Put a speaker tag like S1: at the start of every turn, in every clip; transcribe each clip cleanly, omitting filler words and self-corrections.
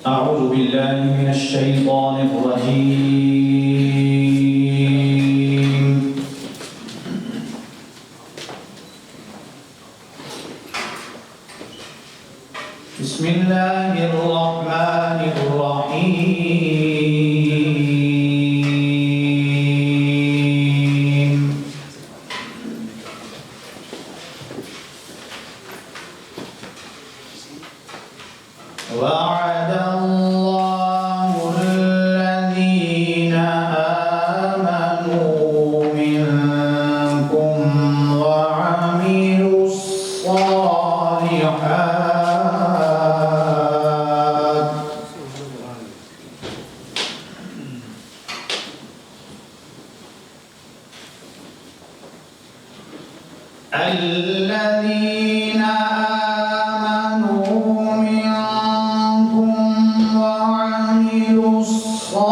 S1: أعوذ بالله من الشيطان الرجيم. بسم الله الرحمن الرحيم. وعد الله الذين آمنوا منكم وعملوا الصالحات الذين آمنوا منكم وعملوا الصالحات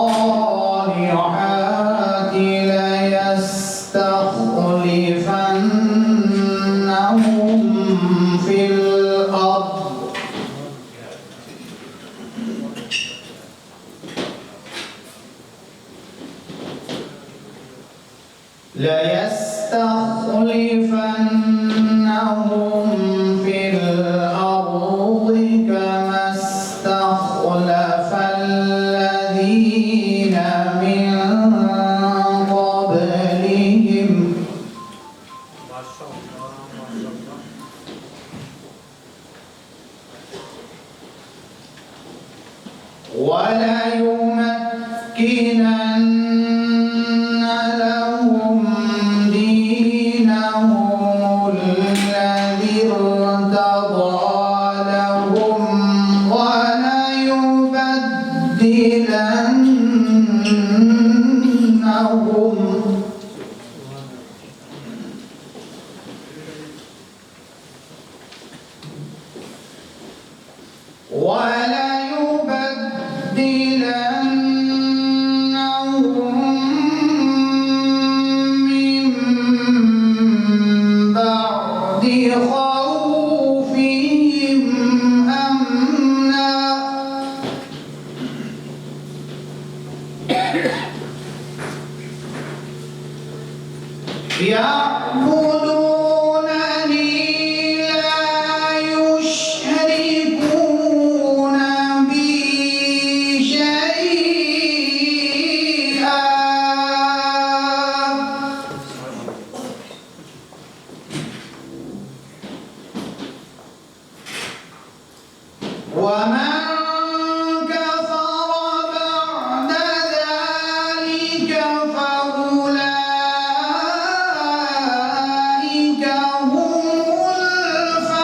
S1: ليستخلفنهم في الأرض كما استخلف الذين من قبلهم وليمكنن لهم دينهم الذي ارتضى لهم وليبدلنهم من بعد خوفهم أمنا يعبدونني لا يشركون بي شيئا ومن كفر بعد ذلك فأولئك هم الفاسقون.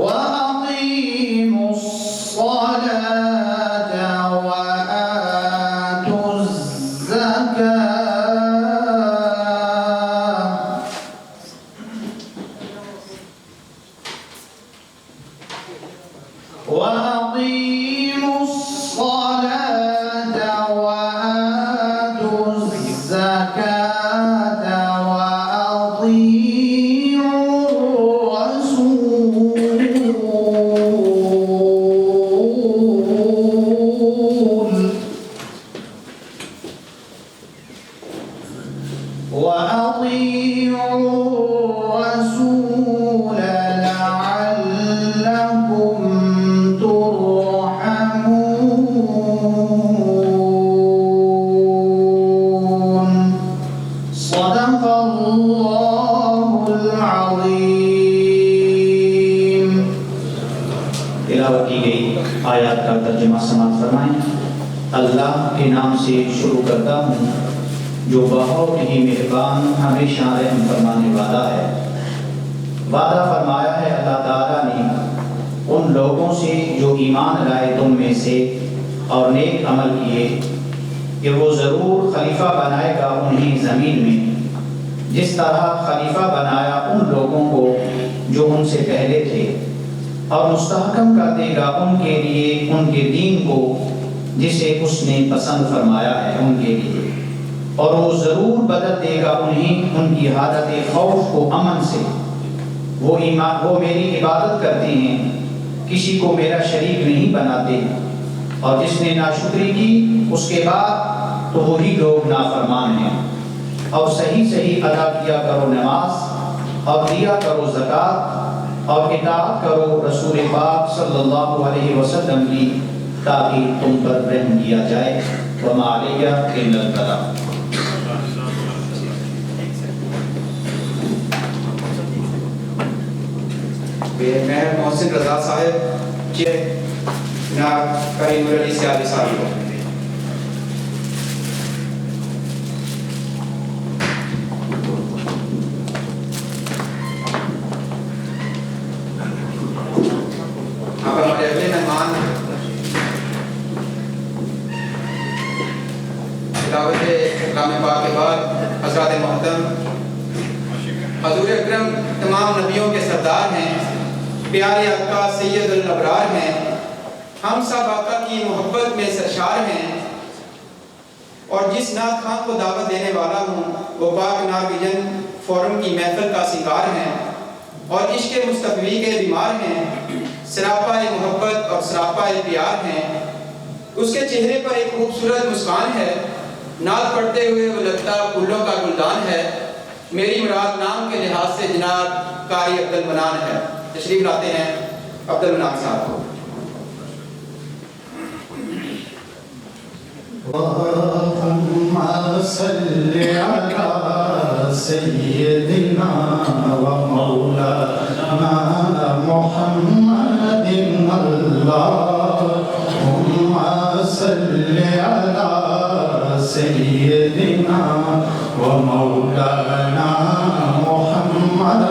S1: وأقيموا الصلاة وآتوا الزكاة وأقيموا الصلاة وآتوا الزكاة وأطيعوا الرسول لعلكم ترحمون. صدق الله العظيم. تلاوت کی گئی آیات کا ترجمہ سماعت فرمائیں۔ اللہ کے نام سے شروع کرتا ہوں جو بہت ہی مہربان ہمیشہ رحم فرمانے والا ہے۔ وعدہ فرمایا ہے اللہ تعالیٰ نے ان لوگوں سے جو ایمان لائے تم میں سے اور نیک عمل کیے کہ وہ ضرور خلیفہ بنائے گا انہیں زمین میں، جس طرح خلیفہ بنایا ان لوگوں کو جو ان سے پہلے تھے، اور مستحکم کر دے گا ان کے لیے ان کے دین کو جسے اس نے پسند فرمایا ہے ان کے لیے، اور وہ ضرور بدل دے گا انہیں ان کی حالت خوف کو امن سے۔ وہ میری عبادت کرتے ہیں، کسی کو میرا شریک نہیں بناتے، اور جس نے ناشکری کی اس کے بعد تو وہی لوگ نافرمان ہیں۔ اور صحیح صحیح ادا کیا کرو نماز، اور دیا کرو زکوٰۃ، اور اطاعت کرو رسول پاک صلی اللہ علیہ وسلم کی، تاکہ تم پر رحم کیا جائے۔ وما علیہ الا البلاغ۔
S2: میں محسن رضا صاحب جناب کریم علی سیادی صاحب کو ہمارے اگلے مہمان تلاوت کلام پاک کے بعد حضرات محترم حضور اکرم تمام نبیوں کے سردار ہیں، پیارے آقا سید الابرار ہیں، ہم سب آقا کی محبت میں سرشار ہیں، اور جس نعت خواں کو دعوت دینے والا ہوں وہ پاک نعت ویژن فورم کی محفل کا سنگار ہیں، اور عشق مصطفی کے بیمار ہیں، سراپا محبت اور سراپا پیار ہیں۔ اس کے چہرے پر ایک خوبصورت مسکان ہے، نعت پڑھتے ہوئے وہ لگتا پھولوں کا گلدان ہے۔ میری مراد نام کے لحاظ سے جناب قاری عبد المنان ہے۔ تشریف لاتے ہیں عبد المنان صاحب کو۔
S3: اللہم صلی علی سیدنا و مولانا محمد، اللہم صلی علی سیدنا و مولانا محمد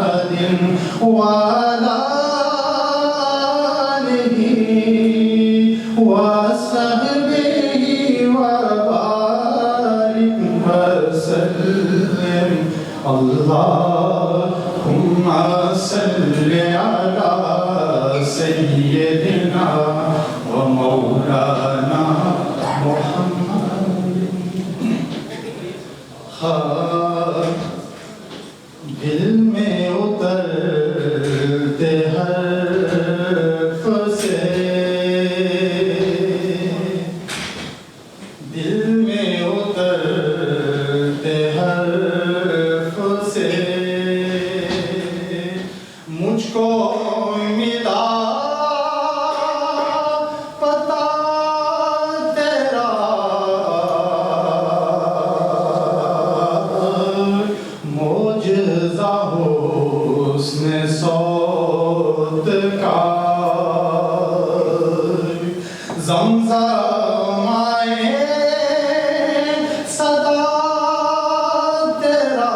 S3: وعلی آلہ وصحبہ اللہم صلی علی سیدنا و مولانا محمد۔ دل میں اترتے حرف سے، دل میں اترتے حرف سے مجھ کو ملا پتا تیرا، معجزہ حسن صوت کا، زمزم آئے صدا تیرا،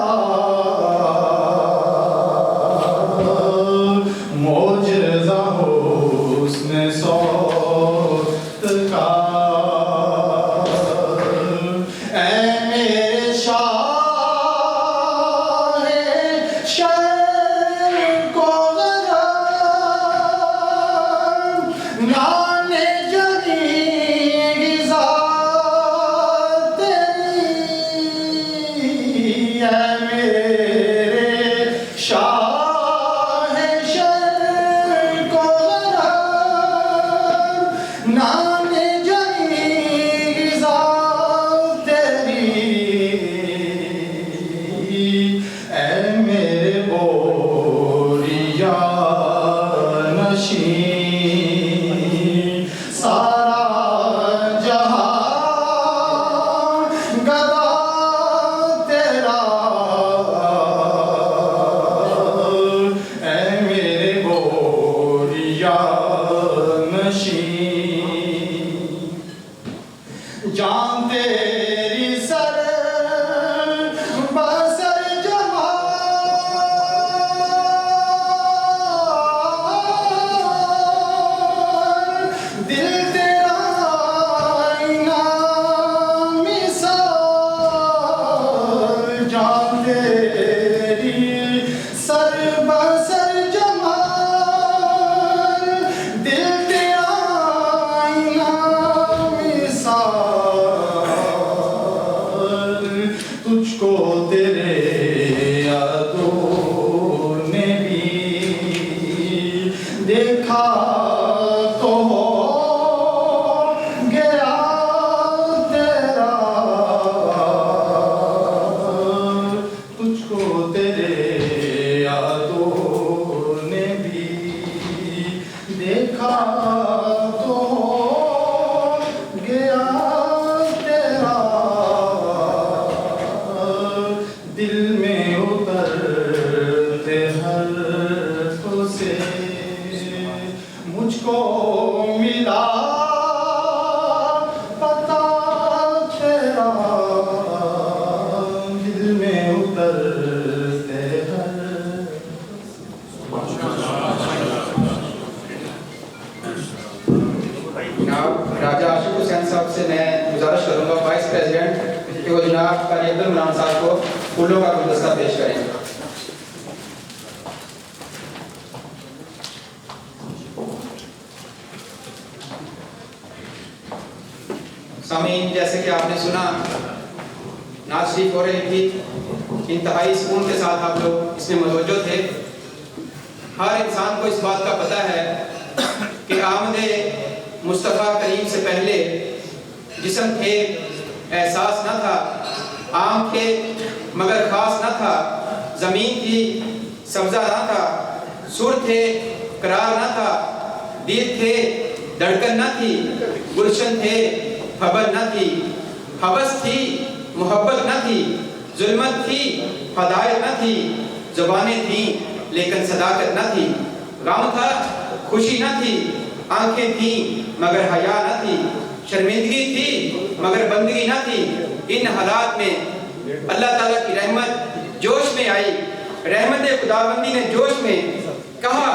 S3: معجزہ حسن صوت کا، اے میرے شاہ شرق و غرب، نانے جدی ذات تیری، اے میرے شاہ شرق و غرب، نانے جدی ذات تیری، اے میرے بوریا نشین، سارا جہاں گدا تیرا، اے میرے بوریا نشین، جان تیری سر بسر جمال، دل تیرا آئینہ مثال، جان تیری سر بسر جمال،
S2: گزارش کروں گا وائس پریزیڈنٹ کہ وہ جناب قاری عبدالمنان صاحب کو پھولوں کا گلدستہ پیش کریں. سامعین، جیسے کہ آپ نے سنا نعت شریف ہو رہی تھی، انتہائی سکون کے ساتھ آپ لوگ اس میں متوجہ تھے. ہر انسان کو اس بات کا پتہ ہے کہ آمد مصطفیٰ کریم سے پہلے جسم تھے احساس نہ تھا، عام تھے مگر خاص نہ تھا، زمین تھی سبزہ نہ تھا، سر تھے قرار نہ تھا، دل تھے دھڑکن نہ تھی، گلشن تھے خبر نہ تھی، حوث تھی محبت نہ تھی، ظلمت تھی ہدایت نہ تھی، زبانیں تھیں لیکن صداقت نہ تھی، غم تھا خوشی نہ تھی، آنکھیں تھیں مگر حیا نہ تھی، شرمندگی تھی مگر بندگی نہ تھی. ان حالات میں اللہ تعالیٰ کی رحمت جوش میں آئی، رحمت خداوندی نے جوش میں کہا،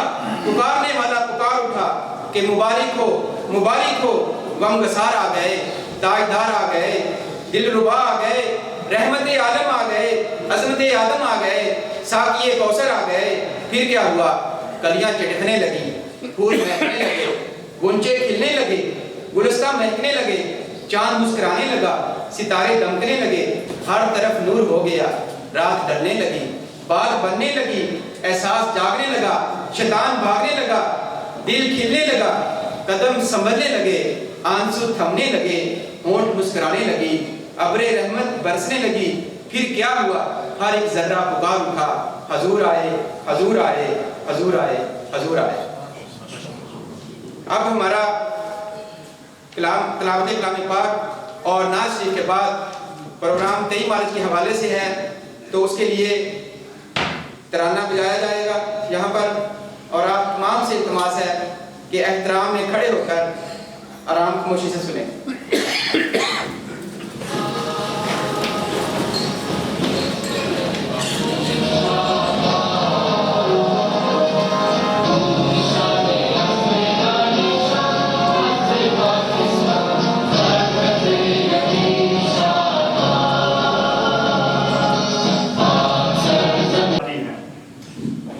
S2: پکارنے والا پکار اٹھا کہ مبارک ہو مبارک ہو، غم گسار آ گئے، تاجدار آ گئے، دل ربا آ گئے، رحمت عالم آ گئے، عظمت آدم آ گئے، ساقی کوثر آ گئے. پھر کیا ہوا؟ کلیاں چٹکنے لگی، پھول مہکنے لگے، گنچے کھلنے لگے، گلستہ مہکنے لگے، چاند مسکرانے لگا، ستارے دمکنے لگے، ہر طرف نور ہو گیا، رات ڈلنے لگی، باغ بننے لگی، احساس جاگنے لگا، شیطان بھاگنے لگا، دل کھلنے لگا، قدم سنبھلنے لگے، آنسو تھمنے لگے، ہونٹ مسکرانے لگی، ابر رحمت برسنے لگی. پھر کیا ہوا؟ ہر ایک ذرہ پکار اٹھا، حضور آئے حضور آئے حضور آئے حضور آئے. اب ہمارا تلاوت کلام پاک اور نعت شریف کے بعد پروگرام 23 مارچ کے حوالے سے ہے، تو اس کے لیے ترانہ بجایا جائے گا یہاں پر، اور آپ تمام سے التماس ہے کہ احترام میں کھڑے ہو کر آرام خاموشی سے سنیں.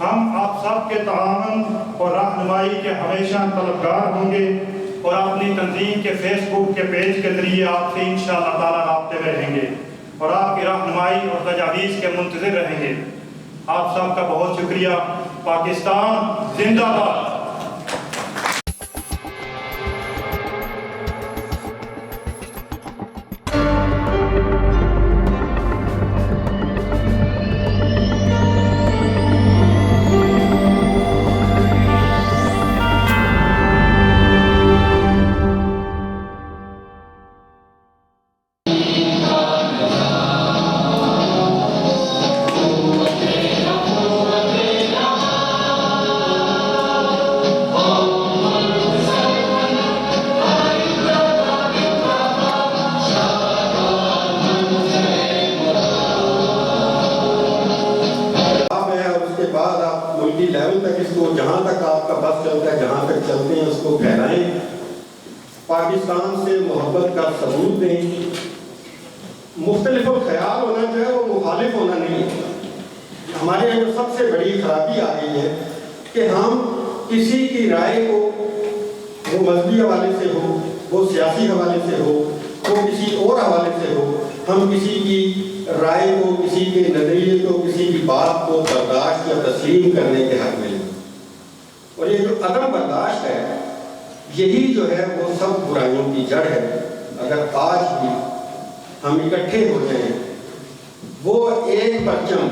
S4: ہم آپ سب کے تعاون اور رہنمائی کے ہمیشہ طلبگار ہوں گے اور اپنی تنظیم کے فیس بک کے پیج کے ذریعے آپ سے انشاءاللہ تعالیٰ رابطے میں رہیں گے اور آپ کی رہنمائی اور تجاویز کے منتظر رہیں گے. آپ سب کا بہت شکریہ. پاکستان زندہ باد.
S5: لیول تک اس کو جہاں تک آپ کا بس چلتا ہے، جہاں تک چلتے ہیں اس کو پھیلائیں، پاکستان سے محبت کا ثبوت دیں. مختلف الخیال ہونا جو ہے وہ مخالف ہونا نہیں ہے. ہمارے یہاں جو سب سے بڑی خرابی آ گئی ہے کہ ہم کسی کی رائے کو، وہ مذہبی حوالے سے ہو، وہ سیاسی حوالے سے ہو، وہ کسی اور حوالے سے ہو، ہم کسی کی رائے کو، کسی کے نظریے کو، کسی کی بات کو برداشت یا تسلیم کرنے کے حق میں. اور یہ جو عدم برداشت ہے، یہی جو ہے وہ سب برائیوں کی جڑ ہے. اگر آج بھی ہم اکٹھے ہو جائیں، وہ ایک پرچم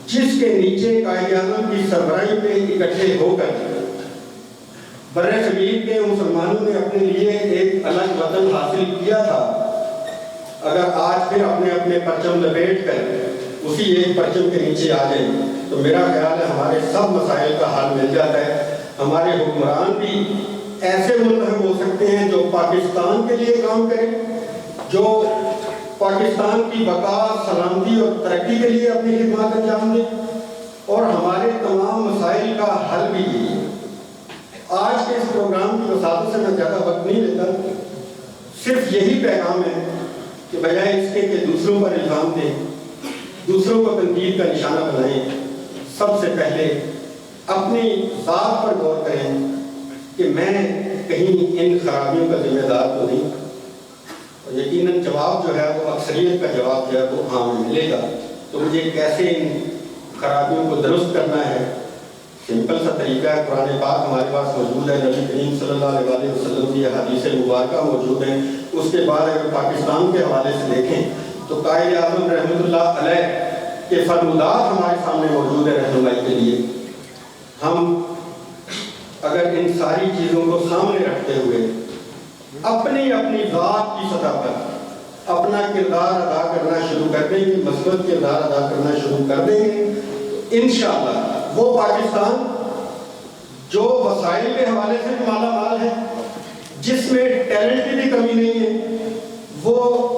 S5: جس کے نیچے قائد اعظم کی سربراہی میں اکٹھے ہو کر بر صغیر کے مسلمانوں نے اپنے لیے ایک الگ وطن حاصل کیا تھا، اگر آج پھر اپنے اپنے پرچم لپیٹ کر اسی ایک پرچم کے نیچے آ جائیں تو میرا خیال ہے ہمارے سب مسائل کا حل مل جاتا ہے. ہمارے حکمران بھی ایسے منتخب ہو سکتے ہیں جو پاکستان کے لیے کام کریں، جو پاکستان کی بقا، سلامتی اور ترقی کے لیے اپنی خدمات انجام دیں، اور ہمارے تمام مسائل کا حل بھی یہی ہے. آج کے اس پروگرام کی وسعت سے میں زیادہ وقت نہیں لیتا، صرف یہی پیغام ہے کہ بجائے اس کے کہ دوسروں پر الزام دیں، دوسروں کو تنقید کا نشانہ بنائیں، سب سے پہلے اپنی ذات پر غور کریں کہ میں کہیں ان خرابیوں کا ذمہ دار تو نہیں. اور یقیناً جواب جو ہے وہ اکثریت کا جواب جو ہے وہ ہاں ملے گا. تو مجھے کیسے ان خرابیوں کو درست کرنا ہے، سمپل سا طریقہ ہے. قرآن پاک ہمارے پاس موجود ہے، نبی کریم صلی اللہ علیہ وسلم کی حدیث مبارکہ موجود ہیں. اس کے بعد اگر پاکستان کے حوالے سے دیکھیں تو قائد اعظم رحمۃ اللہ علیہ کے فرمودات ہمارے سامنے موجود ہے رہنمائی کے لیے. ہم اگر ان ساری چیزوں کو سامنے رکھتے ہوئے اپنی اپنی ذات کی سطح پر اپنا کردار ادا کرنا شروع کر دیں گے، مثبت کردار ادا کرنا شروع کر دیں گے، تو انشاءاللہ وہ پاکستان جو وسائل کے حوالے سے مالا مال ہے، جس میں ٹیلنٹ کی بھی کمی نہیں ہے، وہ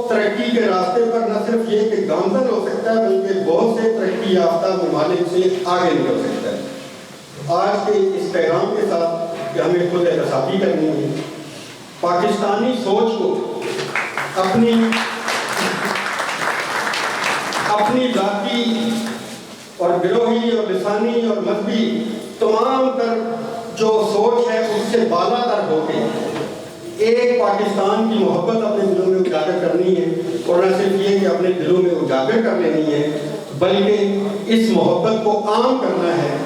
S5: ترقی کے راستے پر نہ صرف یہ کہ گامزن ہو سکتا ہے بلکہ بہت سے ترقی یافتہ ممالک سے آگے نکل سکتا ہے. آج کے اس پیغام کے ساتھ کہ ہمیں خود احتسابی کرنی ہے، پاکستانی سوچ کو اپنی ذاتی اور گروہی اور لسانی اور مذہبی تمام تر جو سوچ ہے اس سے بالا تر ہو کے ایک پاکستان کی محبت اپنے دلوں میں اجاگر کرنی ہے. اور نہ صرف یہ کہ اپنے دلوں میں اجاگر کر لینی ہے بلکہ اس محبت کو عام کرنا ہے،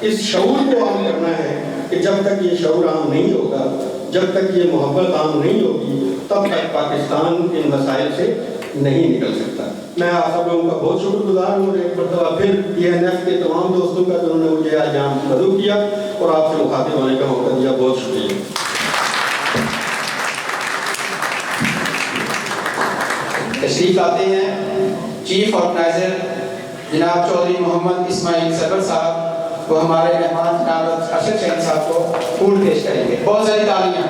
S5: اس شعور کو عام کرنا ہے کہ جب تک یہ شعور عام نہیں ہوگا، جب تک یہ محبت عام نہیں ہوگی، تب تک پاکستان ان مسائل سے نہیں نکل سکتا. میں آپ سب لوگوں کا بہت شکر گزار ہوں، ایک مرتبہ پھر DNF کے تمام دوستوں کا جنہوں نے مجھے آج یہاں مدعو کیا اور آپ سے مخاطب ہونے کا موقع دیا. بہت شکریہ.
S2: تشریف آتے ہیں چیف آرگنائزر جناب چودھری محمد اسماعیل سرور صاحب، وہ ہمارے مہمان جناب ارشد شہین صاحب کو پھول پیش کریں گے. بہت ساری تالیاں.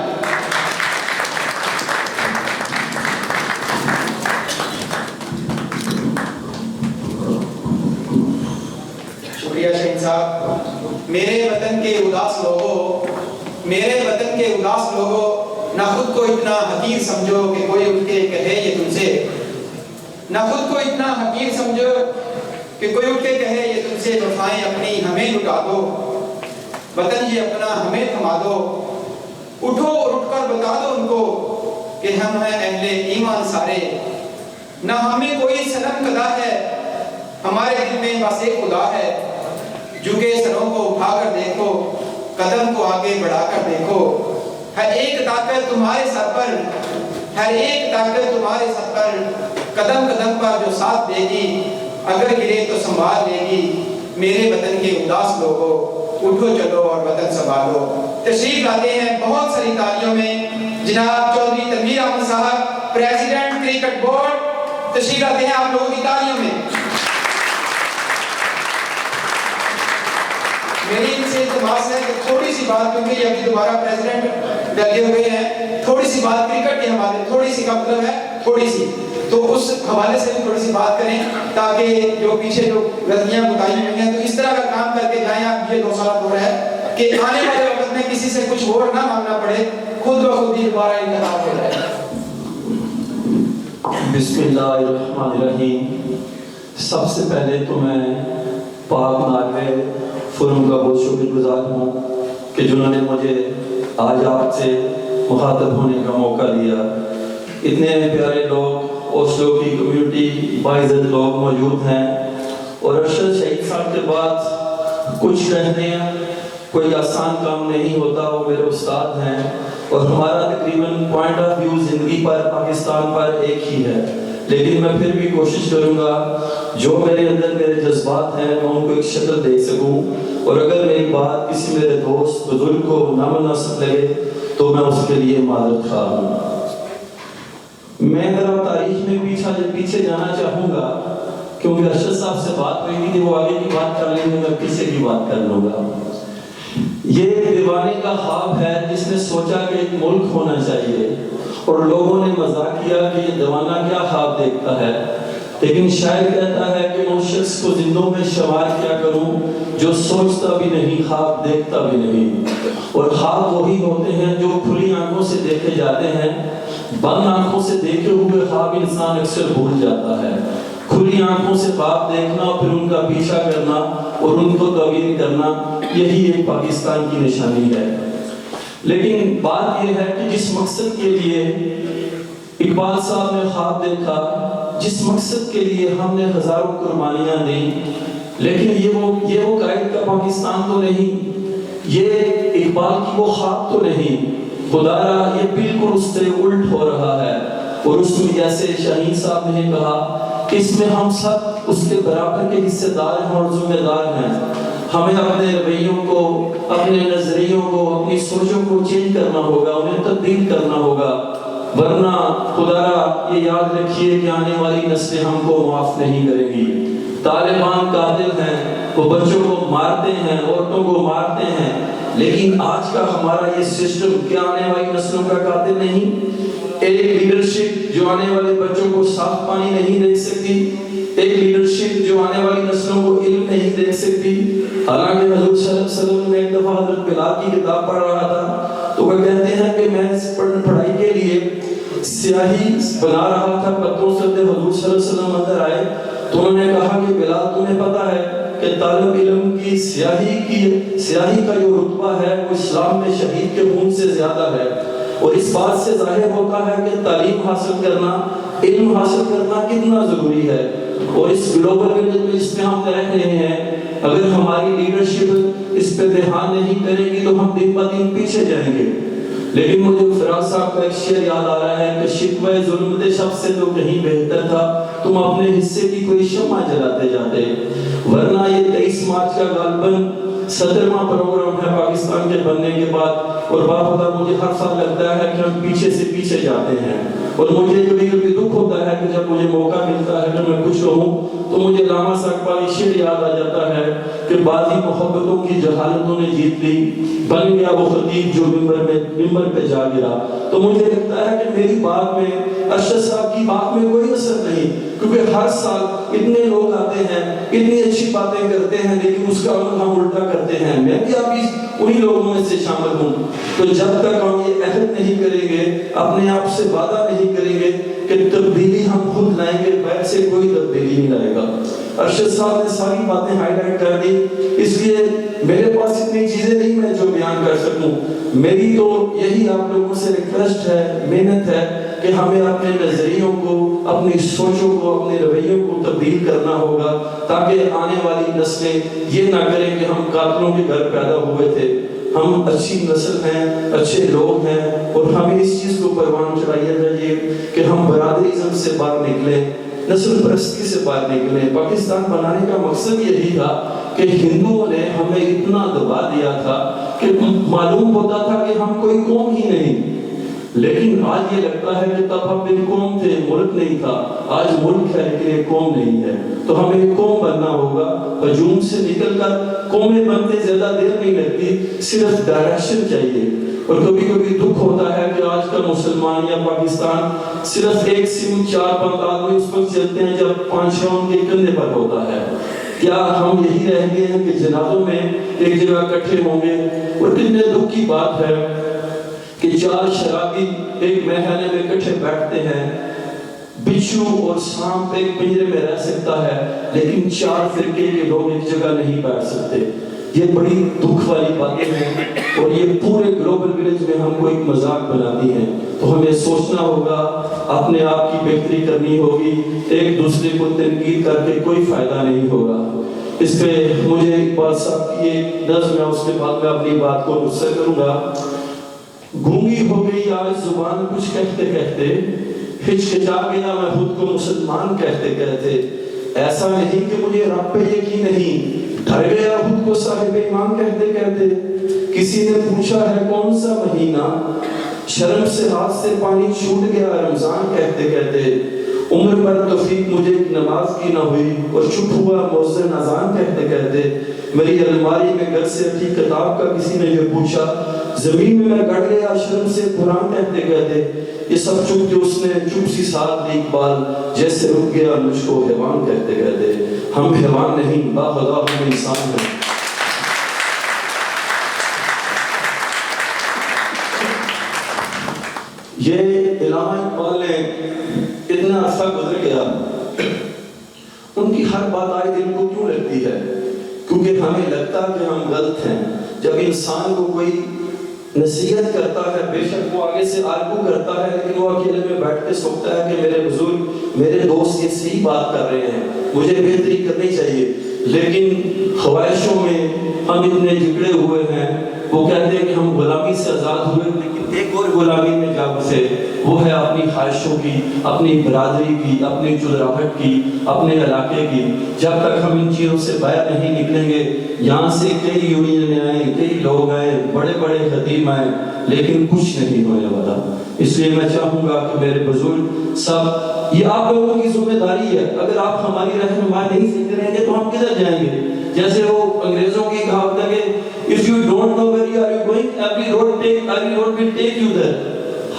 S2: شکریہ شہین صاحب. میرے وطن کے اداس لوگوں نہ خود کو اتنا حقیر سمجھو کہ کوئی اٹھ کے کہے یہ تم سے، نہ خود کو اتنا حقیر سمجھو کہ کوئی اٹھ کے کہے یہ تم سے، وفائیں اپنی ہمیں لٹا دو، وطن یہ اپنا ہمیں تھما دو، اٹھو اور اٹھ کر بتا دو ان کو کہ ہم ہیں اہل ایمان سارے، نہ ہمیں کوئی صنم قدا ہے، ہمارے دل میں بس ایک خدا ہے. جھکے سروں کو اٹھا کر دیکھو، قدم کو آگے بڑھا کر دیکھو، ہر ایک طاقت تمہارے سر پر، ہر ایک طاقت تمہارے سر پر، قدم قدم پر جو ساتھ دے گی، اگر گرے تو سنبھال لے گی. میرے وطن کے اداس لوگوں اٹھو چلو اور وطن سنبھالو. تشریف لاتے ہیں بہت ساری تالیوں میں جناب چودھری تنویر احمد صاحب، پریزیڈنٹ کرکٹ بورڈ. تشریف لاتے ہیں آپ لوگوں کی تالیوں میں. میری ان سے التماس ہے کہ تھوڑی سی بات، کیونکہ یہ ابھی دوبارہ پریزیڈنٹ لگے ہوئے ہیں، تھوڑی سی بات کرکٹ کے حوالے، تھوڑی سی کا مطلب ہے تھوڑی سی، تو اس حوالے سے بھی تھوڑی سی بات کریں تاکہ جو پیچھے جو غلطیاں بتائی ہوئی ہیں تو اس طرح کا کام کر کے جائیں. آپ یہ 2 سال دور ہے کہ آنے والے وقت میں کسی سے کچھ ووٹ نہ مانگنا پڑے، خود بخود ہی دوبارہ انتخاب ہو جائے.
S6: بسم اللہ الرحمن الرحیم. سب سے پہلے تو میں پاک ناروے فورم کا بہت شکر گزار ہوں کہ جنہوں نے مجھے آج آپ سے مخاطب ہونے کا موقع دیا. اتنے پیارے لوگ، اوسلو کی کمیونٹی باعزت لوگ موجود ہیں، اور ارشد شہید صاحب کے بعد کچھ کہنے کوئی آسان کام نہیں ہوتا. وہ میرے استاد ہیں اور ہمارا تقریباً پوائنٹ آف ویو زندگی پر، پاکستان پر ایک ہی ہے، لیکن میں پھر بھی کوشش کروں گا جو میرے اندر میرے جذبات ہیں میں ان کو ایک شکل دے سکوں. اور اگر میری بات کسی میرے دوست بزرگ کو نامناسب لگے تو میں اس کے لیے معذرت خواہ ہوں. میں ذرا تاریخ میں پیچھے جانا چاہوں گا کیونکہ ارشد صاحب سے بات ہوئی تھی، وہ آگے کی بات کر لیں گے، میں پیچھے کی بات کر لوں گا. یہ ایک دیوانے کا خواب ہے جس نے سوچا کہ ایک ملک ہونا چاہیے، اور لوگوں نے مذاق کیا کہ یہ دیوانہ کیا خواب دیکھتا ہے، لیکن شاعر کہتا ہے کہ ان شخص کو زندوں میں شمار کیا کروں جو سوچتا بھی نہیں، خواب دیکھتا بھی نہیں. اور خواب وہی ہوتے ہیں جو کھلی آنکھوں سے دیکھے جاتے ہیں بند آنکھوں سے دیکھے ہوئے خواب انسان اکثر بھول جاتا ہے. کھلی آنکھوں سے خواب دیکھنا اور پھر ان کا پیچھا کرنا اور ان کو تعبیر کرنا، یہی ایک پاکستان کی نشانی ہے. لیکن بات یہ ہے کہ جس مقصد کے لیے اقبال صاحب نے خواب دیکھا، جس مقصد کے لیے ہم نے ہزاروں قربانیاں دیں، لیکن یہ وہ قائد کا پاکستان تو نہیں، یہ اقبال کی وہ خواب تو نہیں. خدا را یہ بالکل اس سے الٹ ہو رہا ہے. اور اس میں جیسے شاہین صاحب نے کہا کہ اس میں ہم سب اس کے برابر کے حصے دار ہیں اور ذمہ دار ہیں. ہمیں اپنے رویوں کو، اپنے نظریوں کو، اپنی سوچوں کو چینج کرنا ہوگا، انہیں تبدیل کرنا ہوگا، ورنہ خدا را یہ یاد رکھیے کہ آنے والی نسلیں ہم کو معاف نہیں کریں گی. طالبان قاتل ہیں، وہ بچوں کو مارتے ہیں، عورتوں کو مارتے ہیں، لیکن آج کا ہمارا یہ سسٹم کیا آنے والی نسلوں کا قاتل نہیں؟ ایک لیڈرشپ جو آنے والے بچوں کو صاف پانی نہیں دے سکتی، ایک لیڈرشپ جو آنے والی نسلوں کو علم نہیں دے سکتی. حالانکہ حضور صلی اللہ علیہ وسلم نے ایک دفعہ حضرت بلال کی کتاب پڑھ رہا تھا تو وہ کہتے ہیں کہ میں پڑھائی کے لیے سیاہی بنا رہا تھا پتوں سے. حضور صلی اللہ علیہ وسلم اندر آئے تو انہوں نے کہا کہ بلال تمہیں پتا ہے کہ طالب علم کی سیاہی کا جو رتبہ ہے وہ اسلام میں شہید کے خون سے زیادہ ہے. اور اس بات سے ظاہر ہوتا ہے کہ تعلیم حاصل کرنا، علم حاصل کرنا کتنا ضروری ہے. اور اس گلوبل ولیج میں جس میں ہم رہ رہے ہیں، اگر ہماری لیڈرشپ اس پہ دھیان نہیں کرے گی تو ہم دن بدن پیچھے جائیں گے. لیکن مجھے فراز صاحب کا ایک شعر یاد آ رہا ہے کہ شکوہ ظلم شب سے تو کہیں بہتر تھا، تم اپنے حصے کی کوئی شمع جلاتے جاتے. ورنہ یہ 23 مارچ کا غالباً 17واں پروگرام ہے پاکستان کے بننے کے بعد، اور باخدا مجھے ہر سال لگتا ہے کہ ہم پیچھے سے پیچھے جاتے ہیں. اور مجھے کبھی کبھی دکھ ہوتا ہے کہ جب مجھے موقع ملتا ہے کہ میں کچھ کہوں تو مجھے علامہ اقبال کی شعر یاد آ جاتا ہے کہ بعضی محبتوں کی جہالتوں نے جیت لی، بن گیا وہ خطیب جو ممبر پہ جا گرا. تو مجھے لگتا ہے کہ میری بات میں، ارشد صاحب کی بات میں کوئی اثر نہیں، کیونکہ ہر سال اتنے لوگ آتے ہیں، اتنی اچھی باتیں کرتے ہیں، لیکن اس کا ہم الٹا کرتے ہیں. میں بھی آپ انہی لوگوں میں سے شامل ہوں. تو جب تک ہم یہ عہد نہیں کریں گے، اپنے آپ سے وعدہ نہیں کریں گے کہ تبدیلی ہم خود لائیں گے، بیٹھ سے کوئی تبدیلی نہیں لائے گا. ارشد صاحب نے ساری باتیں ہائی لائٹ کر دی، اس لیے میرے پاس اتنی چیزیں نہیں میں جو بیان کر سکوں. میری تو یہی آپ لوگوں سے ریکویسٹ ہے، محنت ہے کہ ہمیں اپنے نظریوں کو، اپنی سوچوں کو، اپنے رویوں کو تبدیل کرنا ہوگا، تاکہ آنے والی نسلیں یہ نہ کریں کہ ہم قاتلوں کے گھر پیدا ہوئے تھے. ہم اچھی نسل ہیں، اچھے لوگ ہیں، اور ہمیں اس چیز کو پروان چڑھائیے چاہیے کہ ہم برادریزم سے باہر نکلیں، نسل پرستی سے باہر نکلیں. پاکستان بنانے کا مقصد یہی تھا کہ ہندوؤں نے ہمیں اتنا دبا دیا تھا کہ معلوم ہوتا تھا کہ ہم کوئی قوم ہی نہیں. لیکن آج یہ لگتا ہے کہ تب ہم ایک قوم تھے، ملک نہیں تھا. آج ملک ہے لیکن ایک قوم نہیں ہے. تو ہمیں ایک قوم بننا ہوگا. ہجوم سے نکل کر قومیں بنتے زیادہ دیر نہیں لگتی، صرف ڈائریکشن چاہیے. اور کبھی کبھی دکھ ہوتا ہے کہ آج کا مسلمان یا پاکستان صرف ایک سمت 4-5 آدمی اس وقت چلتے ہیں جب 5-6 ان کے کندھے پر ہوتا ہے. کیا ہم یہی رہ گئے ہیں کہ جنازوں میں ایک جگہ اکٹھے ہوں گے؟ اور کتنے دکھ کی بات ہے کہ 4 شرابی ایک میخانے میں اکٹھے بیٹھتے ہیں. بچھو اور سانپ ایک پنجرے میں رہ سکتا ہے، لیکن 4 فرقے کے لوگ ایک جگہ نہیں بیٹھ سکتے. یہ بڑی دکھ والی باتیں ہیں، اور یہ پورے گلوبل ولیج میں ہم کو ایک مذاق بناتی ہیں. تو ہمیں سوچنا ہوگا، اپنے آپ کی بہتری کرنی ہوگی. ایک دوسرے کو تنقید کر کے کوئی فائدہ نہیں ہوگا. اس پہ مجھے اقبال صاحب کی ایک نظم ہے، اس کے بعد میں اپنی بات کو مختصر کروں گا. گونگی ہو گئی آج زبان کچھ کہتے کہتے، ہچکچا گیا میں خود کو مسلمان کہتے کہتے. ایسا نہیں کہ مجھے رب پہ یقین نہیں، ڈر گیا خود کو صاحب ایمان کہتے کہتے. کسی نے پوچھا ہے کون سا مہینہ، شرم سے ہاتھ سے پانی چھوٹ گیا رمضان کہتے کہتے. عمر پر توفیق مجھے نماز کی نہ ہوئی، اور چپ ہوا مؤذن اذان کہتے کہتے. میری الماری میں گھر سے اٹھی کتاب کا کسی نے یہ پوچھا، زمین میں گڑ گیا شرم سے قرآن کہتے کہتے. یہ سب چپ کے اس نے چپ سی ساتھ دی اقبال، جیسے رک گیا مجھ کو حیوان کہتے کہتے. ہم حیوان نہیں، باخدا ہم انسان ہیں. یہ علامہ اقبال نے اتنا عرصہ گزر گیا، ان کی ہر بات آئے دل کو کیوں لگتی ہے؟ کیونکہ ہمیں لگتا کہ ہم غلط ہیں۔ جب انسان کو کوئی نصیحت کرتا ہے، بے شک وہ آگے سے آرگو کرتا ہے، لیکن وہ اکیلے میں بیٹھ کے سوچتا ہے کہ میرے بزرگ، میرے دوست یہ صحیح بات کر رہے ہیں، مجھے بہتری کرنی چاہیے، لیکن خواہشوں میں ہم اتنے جکڑے ہوئے ہیں۔ وہ کہتے ہیں کہ ہم غلامی سے آزاد ہوئے، لیکن ایک اور غلامی میں جا گھسے، وہ ہے اپنی خواہشوں کی، اپنی برادری کی، اپنی چودراہٹ کی، اپنے علاقے کی۔ جب تک ہم ان چیزوں سے باہر نہیں نکلیں گے، یہاں سے کئی یونین آئے، کئی لوگ آئے، بڑے بڑے خطیب آئے، لیکن کچھ نہیں ہونے والا۔ اس لیے میں چاہوں گا کہ میرے بزرگ سب، یہ آپ لوگوں کی ذمہ داری ہے۔ اگر آپ ہماری رہنمائی نہیں سیکھتے رہیں گے تو ہم کدھر جائیں گے؟ جیسے وہ انگریزوں کی کہاوت ہے کہ if you don't know where you are going, every road will take you there۔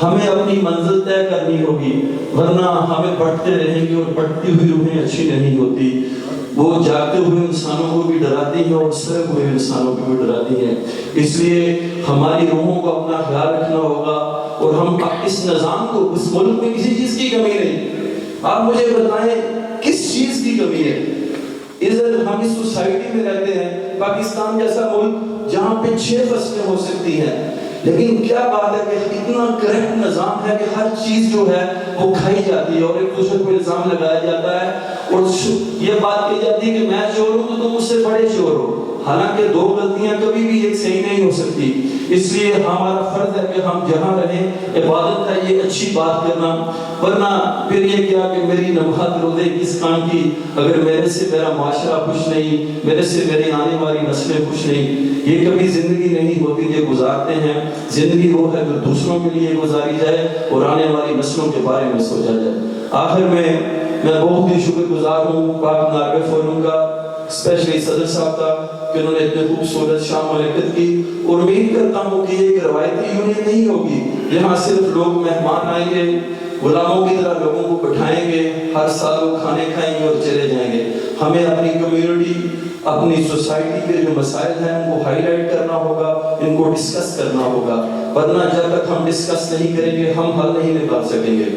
S6: ہمیں اپنی منزل طے کرنی ہوگی، ورنہ ہمیں بڑھتے رہیں گے، اور بڑھتی ہوئی روحیں اچھی نہیں ہوتی۔ وہ جاگتے ہوئے انسانوں کو بھی ڈراتی ہیں اور سوئے ہوئے انسانوں کو بھی ڈراتی ہیں۔ اس لیے ہماری روحوں کو اپنا خیال رکھنا ہوگا، اور ہم اس نظام کو، اس ملک میں کسی چیز کی کمی نہیں۔ آپ مجھے بتائیں کس چیز کی کمی ہے؟ ادھر ہم اس سوسائٹی میں رہتے ہیں، پاکستان جیسا ملک جہاں پہ 6 فصلیں ہو سکتی ہیں، لیکن کیا بات ہے کہ اتنا کرپٹ نظام ہے کہ ہر چیز جو ہے وہ کھائی جاتی ہے، اور ایک دوسرے کو الزام لگایا جاتا ہے، اور یہ بات کہی جاتی ہے کہ میں چور ہوں تو تم مجھ سے بڑے چور ہو۔ حالانکہ 2 غلطیاں کبھی بھی ایک صحیح نہیں ہو سکتی۔ اس لیے ہمارا فرض ہے کہ ہم جہاں رہیں، عبادت ہے یہ اچھی بات کرنا، ورنہ پھر یہ کیا کہ میری نماز روزے کس کام کی اگر میرے سے میرا معاشرہ خوش نہیں، میرے سے میری آنے والی نسلیں خوش نہیں۔ یہ کبھی زندگی نہیں ہوتی جو گزارتے ہیں۔ زندگی وہ ہے جو دوسروں کے لیے گزاری جائے اور آنے والی نسلوں کے بارے میں سوچا جائے۔ آخر میں بہت ہی شکر گزار ہوں پاک ناروے فورم کا، اسپیشلی صدر صاحب کا، کہ انہوں نے اتنے خوبصورت شام منعقد کی، اور امید کرتا ہوں کہ یہ ایک روایتی یونین نہیں ہوگی، یہاں صرف لوگ مہمان آئیں گے، غلاموں کی طرح لوگوں کو بٹھائیں گے، ہر سال وہ کھانے کھائیں گے اور چلے جائیں گے۔ ہمیں اپنی کمیونٹی، اپنی سوسائٹی کے جو مسائل ہیں ان کو ہائی لائٹ کرنا ہوگا، ان کو ڈسکس کرنا ہوگا، ورنہ جب تک ہم ڈسکس نہیں کریں گے ہم حل نہیں نکال سکیں گے۔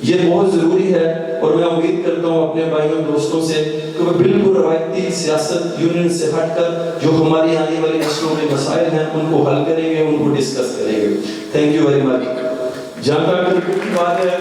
S6: یہ بہت ضروری ہے، اور میں امید کرتا ہوں اپنے بھائیوں دوستوں سے کہ وہ بالکل روایتی سیاست یونین سے ہٹ کر جو ہماری آنے والی نسلوں کے مسائل ہیں ان کو حل کریں گے، ان کو ڈسکس کریں گے۔ Thank you very much. جہاں تک کرکٹ کی بات ہے،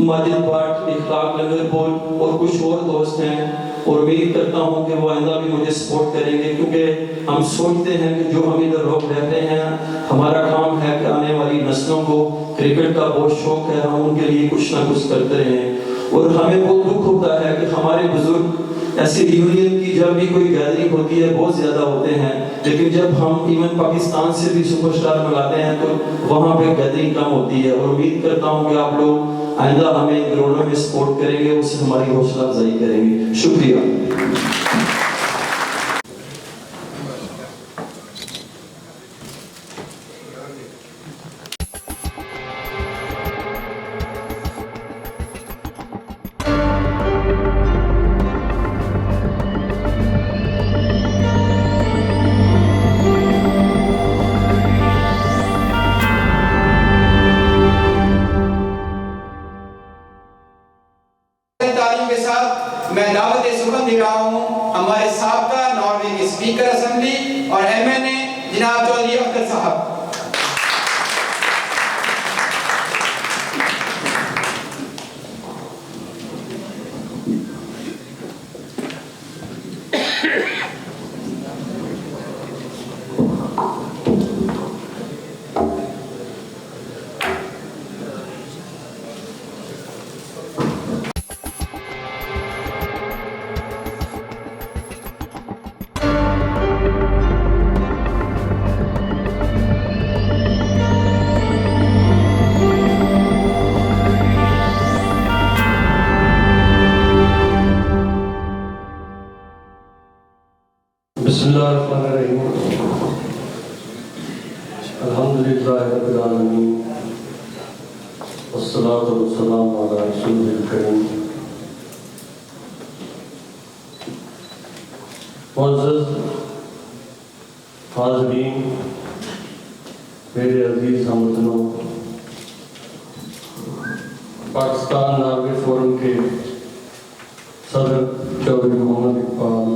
S6: ماجد بھٹ، اخلاق لنگر پور اور کچھ اور دوست ہیں، اور امید کرتا ہوں کہ وہ آئندہ بھی مجھے سپورٹ کریں گے، کیونکہ ہم سوچتے ہیں کہ جو ہم ادھر لوگ رہتے ہیں ہمارا کام ہے کہ آنے والی نسلوں کو کرکٹ کا بہت شوق ہے، ہم ان کے لیے کچھ نہ کچھ کرتے رہیں۔ اور ہمیں بہت دکھ ہوتا ہے کہ ہمارے بزرگ ایسی یونین کی جب بھی کوئی گیدرنگ ہوتی ہے بہت زیادہ ہوتے ہیں، لیکن جب ہم ایون پاکستان سے بھی سپر سٹار منگاتے ہیں تو وہاں پہ گیدرنگ کم ہوتی ہے۔ اور امید کرتا ہوں کہ آپ لوگ آئندہ ہمیں گراؤنڈوں میں سپورٹ کریں گے، اس سے ہماری حوصلہ افزائی کریں گے۔ شکریہ۔
S2: تعلیم کے ساتھ میں دعوت سخن دے رہا ہوں
S7: الحمدللہ رب العالمین والصلاة والسلام علی رسول الکریم. معزز حاضرین، میرے عزیز ہم وطنوں، پاکستان ناروے فورم کے صدر چودھری محمد اقبال،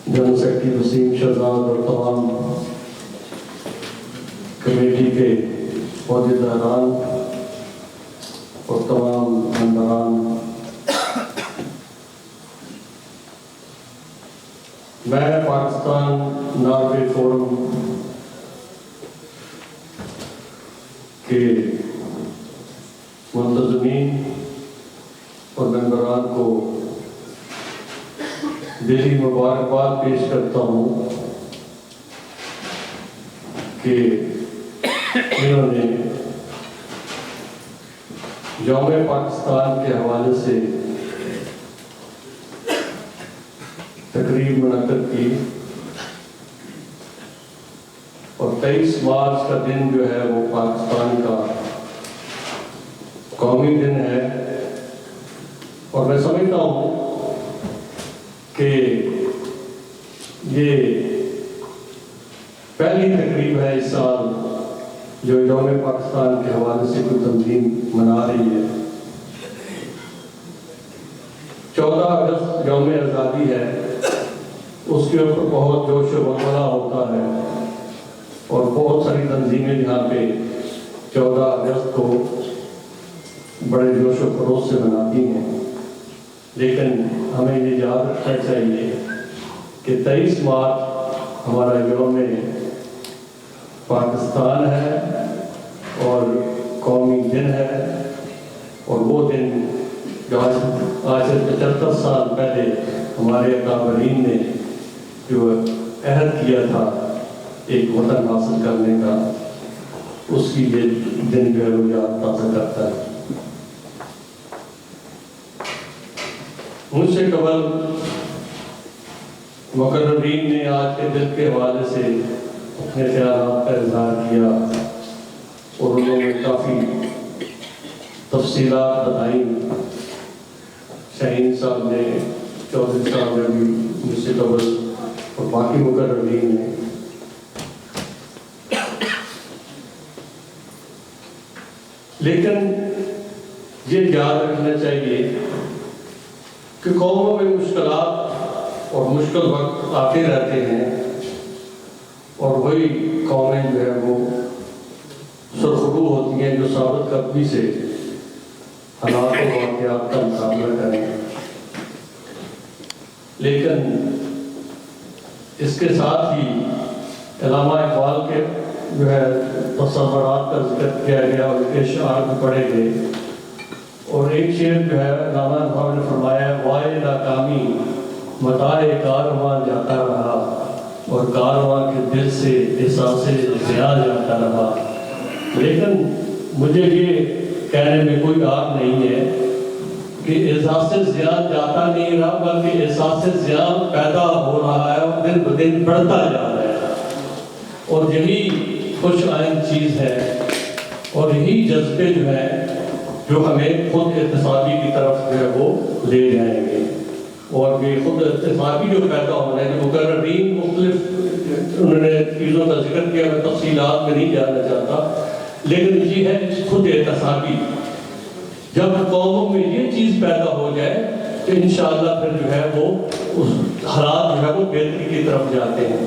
S7: جنرل سیکرٹری وسیم شہزاد اور تمام کمیٹی کے عہدیداران اور تمام ممبران، میں پاکستان ناروے فورم کے منتظمین اور ممبران کو دلی مبارکباد پیش کرتا ہوں کہ انہوں نے یوم پاکستان کے حوالے سے تقریب منعقد کی، اور 23 مارچ کا دن جو ہے وہ پاکستان کا قومی دن ہے، اور میں سمجھتا ہوں کہ یہ پہلی تقریب ہے اس سال جو یوم پاکستان کے حوالے سے کوئی تنظیم منا رہی ہے. 14 اگست یوم آزادی ہے، اس کے اوپر بہت جوش و ولولہ ہوتا ہے، اور بہت ساری تنظیمیں یہاں پہ 14 اگست کو بڑے جوش و خروش سے مناتی ہیں، لیکن ہمیں یہ یاد رکھنا چاہیے کہ 23 مارچ ہمارا یوم پاکستان ہے اور قومی دن ہے، اور وہ دن جو آج سے 75 سال پہلے ہمارے اکابرین نے جو عہد کیا تھا ایک وطن حاصل کرنے کا، اس کی یہ دن جو ہے وہ یاد تازہ کرتا ہے. مجھ سے قبل مقررین نے آج کے دن کے حوالے سے اپنے خیالات کا اظہار کیا، اور انہوں نے کافی تفصیلات بتائیں. شاہین صاحب نے، چودھری صاحب نے بھی مجھ سے قبل، اور باقی مقررین نے. لیکن یہ یاد رکھنا چاہیے کہ قوموں میں مشکلات اور مشکل وقت آتے رہتے ہیں، اور وہی قومیں جو ہے وہ سرخرو ہوتی ہیں جو ثابت قدمی سے حالات و واقعات کا مقابلہ کریں. لیکن اس کے ساتھ ہی علامہ اقبال کے جو ہے تصورات کا ذکر کیا گیا، اور ان کے اشعار بھی پڑھے گئے، اور ایک شعر جو ہے علامہ اقبال نے فرمایا، وائے ناکامی متاع کارواں جاتا رہا، اور کارواں کے دل سے احساس زیاں جاتا رہا. لیکن مجھے یہ کہنے میں کوئی آگ نہیں ہے کہ احساس زیاں جاتا نہیں رہا، بلکہ احساس زیاں پیدا ہو رہا ہے اور دن بدن بڑھتا جا رہا ہے، اور یہی خوش آئند چیز ہے، اور یہی جذبے جو ہے جو ہمیں خود احتسابی کی طرف جو ہے وہ لے جائیں گے. اور یہ خود احتسابی جو پیدا ہونا ہے، جو مقررین مختلف انہوں نے چیزوں کا ذکر کیا، میں تفصیلات میں نہیں جانا چاہتا، لیکن یہ ہے خود احتسابی. جب قوموں میں یہ چیز پیدا ہو جائے تو انشاءاللہ پھر جو ہے وہ اس حالات جو ہے وہ بہتری کی طرف جاتے ہیں.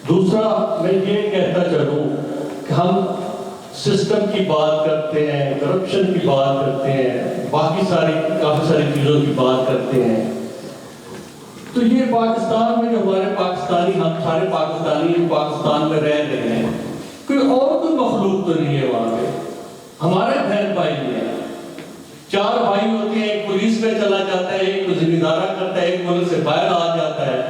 S7: دوسرا میں یہ کہتا چلوں کہ ہم سسٹم کی بات کرتے ہیں، کرپشن کی بات کرتے ہیں، باقی کافی ساری چیزوں کی بات کرتے ہیں، تو یہ پاکستان میں جو ہمارے پاکستانی، ہم سارے پاکستانی پاکستان میں رہ رہے ہیں، کوئی اور کوئی مخلوق تو نہیں ہے وہاں پہ. ہمارے بہن بھائی ہیں، 4 بھائی ہوتے ہیں، ایک پولیس میں چلا جاتا ہے، ایک کو ذمہ دارہ کرتا ہے، ایک ملک سے باہر آ جاتا ہے،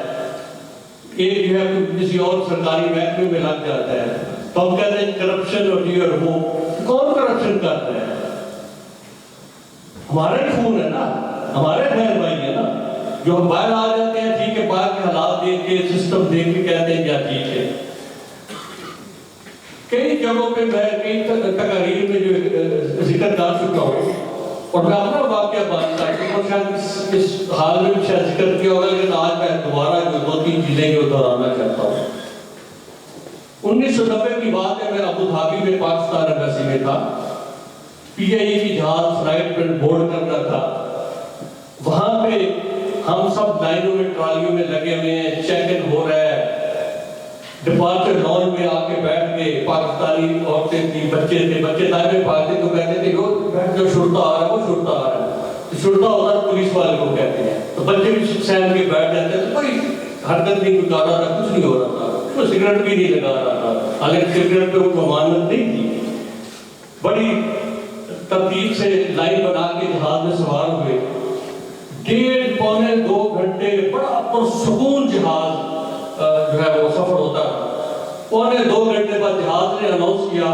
S7: ایک جو ہے کسی اور سرکاری محکمے میں لگ جاتا ہے. تو ہم کہتے ہیں کرپشن اور یہ اور وہ. کون کرپشن کرتا ہے؟ ہمارے خون ہے نا، ہمارے بہن بھائی ہے نا. جو ہم باہر آ جاتے ہیں ٹھیک ہے، باہر کے حالات دیکھ کے سسٹم دیکھ کے کہتے ہیں کیا ٹھیک ہے. کئی جگہوں پہ میں کئی تقاریر میں جو ذکر کر چکا ہوں اور میں اپنا واقعہ بات کرتا ہوں، شاید اس حال میں بھی شاید ذکر کیا ہوگا، لیکن آج میں دوبارہ جو 2-3 چیزیں کو دہرانا چاہتا ہوں. 1990 کی بات ہے، میں ابو دھابی میں پاکستان ایمبیسی میں تھا. پی آئی کی جہاز فلائٹ پر بورڈ کرنا تھا. وہاں پہ ہم سب لائنوں میں ٹرالیوں میں لگے ہوئے ہیں، چیک ان ہو رہا ہے. ڈپارچر لان میں آ کے بیٹھ کے پاکستانی عورتیں تھی، بچے تھے، بچے دائیں پاکتے تو کہتے تھے جو شرطا آ رہا ہے وہ شرطا آ رہا ہے. شرطا ہوتا ہے پولیس والے کو کہتے ہیں. تو بچے بھی سہم کے بیٹھ جاتے ہیں، تو کوئی حرکت نہیں کر رہا تھا، کچھ نہیں ہو رہا تھا. کوئی سگریٹ بھی نہیں لگا رہا تھا، حالانکہ سگریٹ پہ وہ ممانعت نہیں تھی. بڑی ترتیب سے لائن بنا کے جہاز میں سوار ہوئے. 1.5-2 گھنٹے بڑا پرسکون جہاز جو ہے وہ سفر ہوتا ہے. 1.5-2 گھنٹے بعد جہاز نے اناؤنس کیا،